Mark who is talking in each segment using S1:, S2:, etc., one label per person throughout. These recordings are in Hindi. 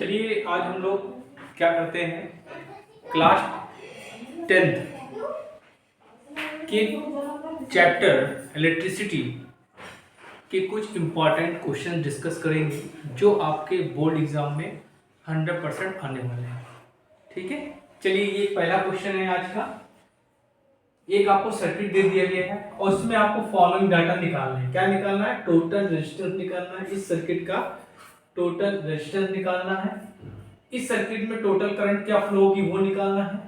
S1: चलिए आज हम लोग क्या करते हैं, क्लास 10th के चैप्टर इलेक्ट्रिसिटी के कुछ इम्पॉर्टेंट क्वेश्चन डिस्कस करेंगे जो आपके बोर्ड एग्जाम में 100% आने वाले हैं। ठीक है, चलिए ये पहला क्वेश्चन है आज का। एक आपको सर्किट दे दिया गया है और उसमें आपको फॉलोइंग डाटा निकालना है। क्या निकालना है? टोटल रेजिस्टेंस निकालना है। इस सर्किट का टोटल रेजिस्टेंस निकालना है। इस सर्किट में टोटल करंट क्या फ्लो होगी वो निकालना है।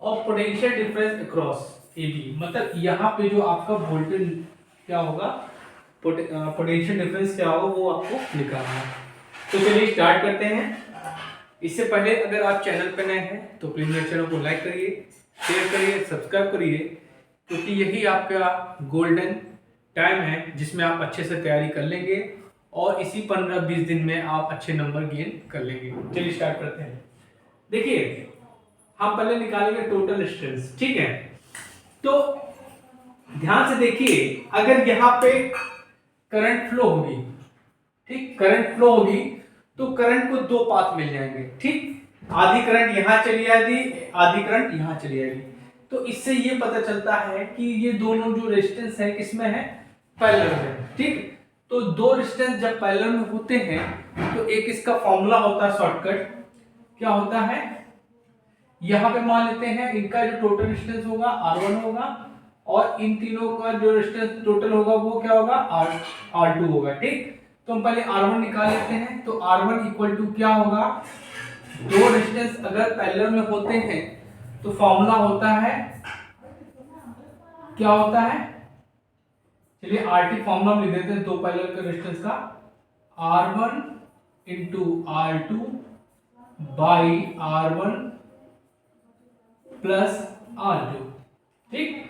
S1: और potential difference across A B, मतलब यहाँ पे जो आपका वोल्टेज क्या होगा, पोटेंशियल डिफरेंस क्या होगा वो आपको निकालना है। तो चलिए स्टार्ट करते हैं। इससे पहले अगर आप चैनल पर नए हैं तो प्लीज मेरे चैनल को लाइक करिए, शेयर करिए, सब्सक्राइब करिए, क्योंकि यही आपका गोल्डन टाइम है जिसमें आप अच्छे से तैयारी कर लेंगे और इसी 15-20 दिन में आप अच्छे नंबर गेन कर लेंगे। चलिए स्टार्ट करते हैं। देखिए हम पहले निकालेंगे टोटल रेजिस्टेंस। ठीक है, तो ध्यान से देखिए, अगर यहाँ पे करंट फ्लो होगी, ठीक, करंट फ्लो होगी तो करंट को दो पाथ मिल जाएंगे। ठीक, आधी करंट यहाँ चली आएगी, आधी करंट यहाँ चली आएगी। तो इससे ये पता चलता है कि ये दोनों जो रेजिस्टेंस है किसमें है, पैरेलल में। ठीक, तो दो रेजिस्टेंस जब पैरेलल में होते हैं तो एक इसका फॉर्मूला होता है शॉर्टकट, क्या होता है, यहां पे मान लेते हैं इनका जो टोटल रेजिस्टेंस होगा R1 होगा और इन तीनों का जो रेजिस्टेंस टोटल होगा वो क्या होगा, R2 होगा। ठीक, तो हम पहले R1 निकाल लेते हैं। तो R1 इक्वल टू क्या होगा, दो रेजिस्टेंस अगर पैरेलल में होते हैं तो फॉर्मूला होता है, क्या होता है, चलिए RT फॉर्मूला लिख देते हैं दो पैरेलल के रेजिस्टेंस का, R1 into R2 by R1 plus R2। ठीक,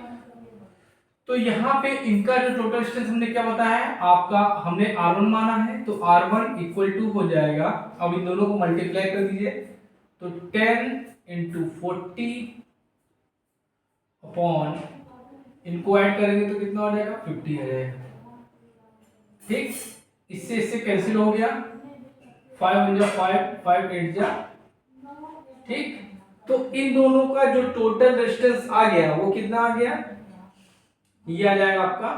S1: तो यहाँ पे इनका जो टोटल रेजिस्टेंस हमने क्या बताया है, आपका हमने R1 माना है तो R1 इक्वल टू हो जाएगा, अब इन दोनों को मल्टीप्लाई कर दीजिए तो 10 इंटू 40 अपॉन, इनको ऐड करेंगे तो कितना हो जाएगा, 50 आ जाएगा। ठीक, इससे कैंसिल हो गया, 5 1 5 5 8 जा। ठीक, तो इन दोनों का जो टोटल रेजिस्टेंस आ गया वो कितना आ गया, ये आ जाएगा आपका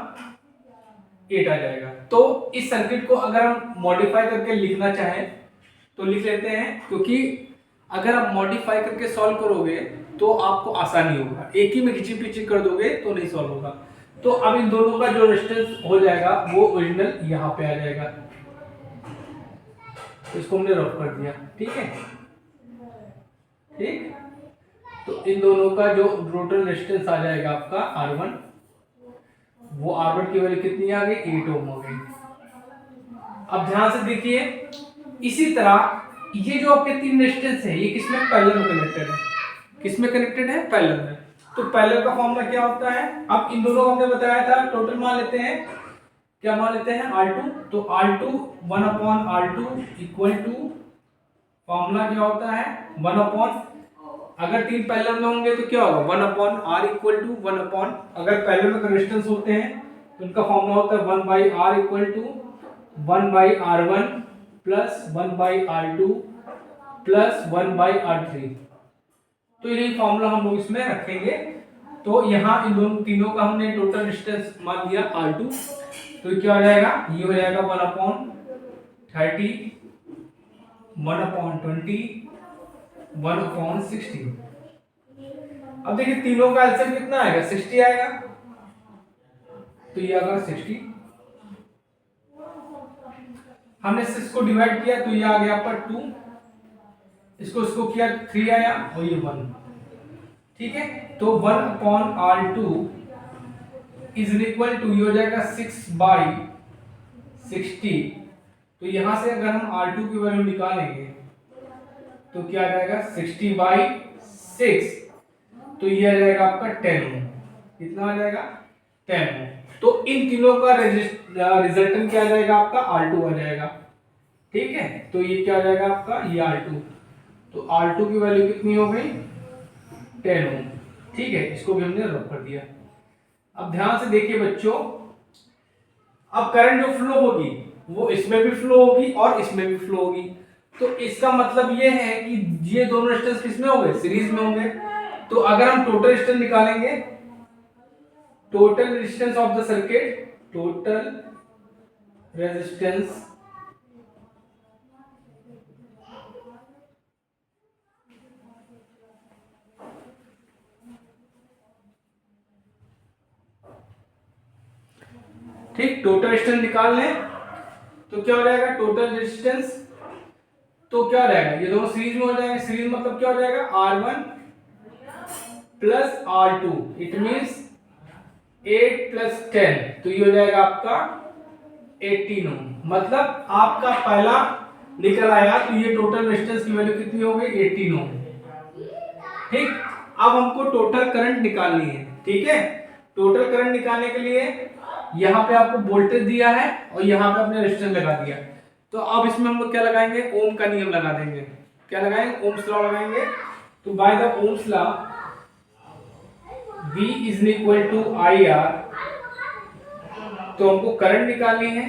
S1: 8 आ जाएगा। तो इस सर्किट को अगर हम मॉडिफाई करके लिखना चाहें तो लिख लेते हैं, क्योंकि अगर आप मॉडिफाई करके सॉल्व करोगे तो आपको आसानी होगा, एक ही में खिंची पिची कर दोगे तो नहीं सॉल्व होगा। तो अब इन दोनों का जो रेजिस्टेंस हो जाएगा वो ओरिजिनल यहाँ पे आ जाएगा, तो इसको हमने रफ कर दिया। ठीक है, ठीक, तो इन दोनों का जो टोटल रेजिस्टेंस आ जाएगा आपका R1, वो R1 की वैल्यू कितनी आ गई, 8 ओम हो गई। अब ध्यान से देखिए, इसी तरह ये जो आपके तीन रेजिस्टेंस है ये किसमें, पैरेलल में कनेक्टेड है। किसमें कनेक्टेड है, पैरेलल में। तो पैरेलल का फॉर्मूला क्या होता है, अब इन दोनों को हमने बताया था, टोटल मान लेते हैं, क्या मान लेते हैं, R2। तो R2 1 upon R2 equal to, formula क्या होता है, 1 अपॉन, अगर तीन पैरेलल में होंगे तो क्या होगा, 1 upon R equal to 1 upon, अगर पैरेलल में रेजिस्टेंस होते हैं तो उनका फॉर्मूला होता है 1 by R equal to 1 by R1 plus 1 by R2 plus 1 by R3। तो यही फॉर्मूला हम लोग इसमें रखेंगे। तो यहाँ इन दोनों तीनों का हमने टोटल रेजिस्टेंस मान दिया R2, तो क्या हो जाएगा, ये हो जाएगा 1 अपॉन 30, 1 अपॉन 20, 1 अपॉन 60। अब देखिए तीनों का एलसीएम कितना आएगा, 60 आएगा, तो ये आएगा 60। हमने 6 को डिवाइड किया तो ये आ गया पर 2, इसको किया 3 आया और ये 1। ठीक है, तो 1 upon R2 is equal to, ये हो जाएगा 6 बाई 60। तो यहां से अगर हम R2 की वैल्यू निकालेंगे तो क्या आ जाएगा, 60 बाई 6, तो ये आ जाएगा आपका 10 ओम। कितना आ जाएगा, 10 ओम। तो इन तीनों का रिजल्टेंट क्या आ जाएगा, आपका R2 आ जाएगा। ठीक है, तो ये क्या आ जाएगा आपका, ये R2, तो R2 की वैल्यू कितनी हो गई, 10 ओम। ठीक है, इसको भी हमने रख कर दिया। अब ध्यान से देखिए बच्चों, अब करंट जो फ्लो होगी वो इसमें भी फ्लो होगी और इसमें भी फ्लो होगी। तो इसका मतलब ये है कि ये दोनों रेजिस्टेंस किसमें होंगे, सीरीज में होंगे। तो अगर हम टोटल रेजिस्टेंस निकालेंगे, total resistance of the circuit, total resistance ठीक, टोटल रेजिस्टेंस निकाल लें तो क्या हो जाएगा, टोटल रेजिस्टेंस तो क्या रहेगा, ये दोनों सीरीज में हो जाएंगे। सीरीज मतलब क्या हो जाएगा, R1 plus R2, it means 8 plus 10, तो ये हो जाएगा आपका 18 ओम। मतलब आपका पहला निकल आया, तो ये टोटल रेजिस्टेंस की वैल्यू कितनी हो गई, 18 ओम। ठीक, अब हमको टोटल करंट निकालनी है। ठीक है, टोटल करंट निकालने के लिए यहाँ पे आपको वोल्टेज दिया है और यहाँ पे अपने रेजिस्टेंस लगा दिया। तो अब इसमें हम लोग क्या लगाएंगे, ओम का नियम लगा देंगे। क्या लगाएंगे, ओम्स लॉ लगाएंगे। तो by the Ohm's law V is equal to IR, तो हमको करंट निकालनी है।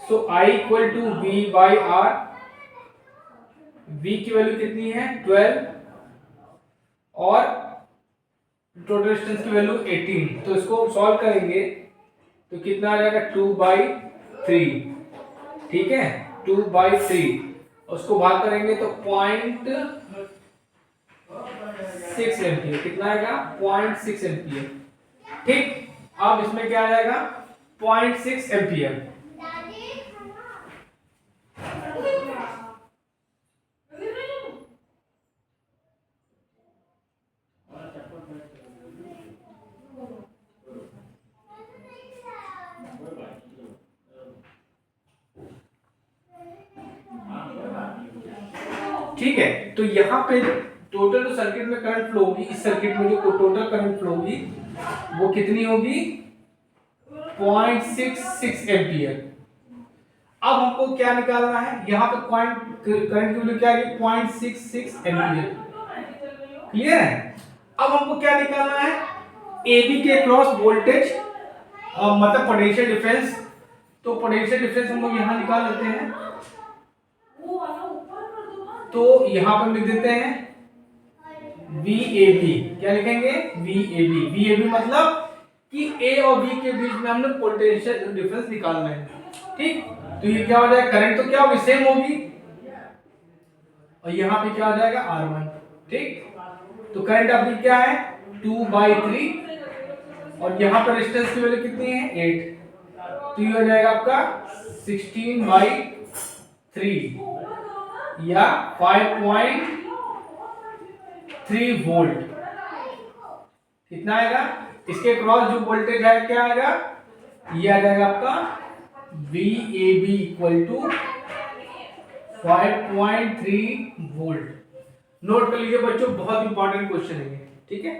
S1: So I equal to V by R, V की वैल्यू कितनी है 12 और टोटल रेजिस्टेंस की वैल्यू 18। तो इसको सॉल्व करेंगे तो कितना आ जाएगा 2/3। ठीक है, 2/3, उसको भाग करेंगे तो 0.6 एम्पियर, कितना आएगा 0.6 एम्पियर। ठीक, अब इसमें क्या आ जाएगा 0.6 एम्पियर। ठीक है, तो यहाँ पे टोटल जो सर्किट में करंट फ्लो होगी, इस सर्किट में जो टोटल करंट फ्लो होगी वो कितनी होगी 0.66 एम्पियर। अब हमको क्या निकालना है, यहाँ पे करंट की वैल्यू क्या है 0.66 एम्पियर। क्लियर है, अब हमको क्या निकालना है, AB के क्रॉस वोल्टेज मतलब पोटेंशियल डिफरेंस। तो पोटेंशियल डिफरेंस हम लोग यहाँ निकाल लेते हैं। तो यहां पर लिख देते हैं VAB। क्या लिखेंगे, VAB। VAB मतलब कि A और B के बीच में हमने पोटेंशियल डिफरेंस निकालना है। ठीक, तो ये क्या हो जाएगा, करंट तो क्या होगी सेम होगी और यहाँ पे क्या हो जाएगा R1। ठीक, तो करंट आपकी क्या है 2/3 और यहाँ पर रेजिस्टेंस की वैल्यू कितनी है 8, तो ये हो जाएगा आपका 16/3 या 5.3 वोल्ट। कितना आएगा, इसके क्रॉस जो वोल्टेज है क्या आएगा, ये आ जाएगा आपका VAB equal to 5.3 volt. Note कर लीजिए बच्चों, बहुत इंपॉर्टेंट क्वेश्चन है ये। ठीक है।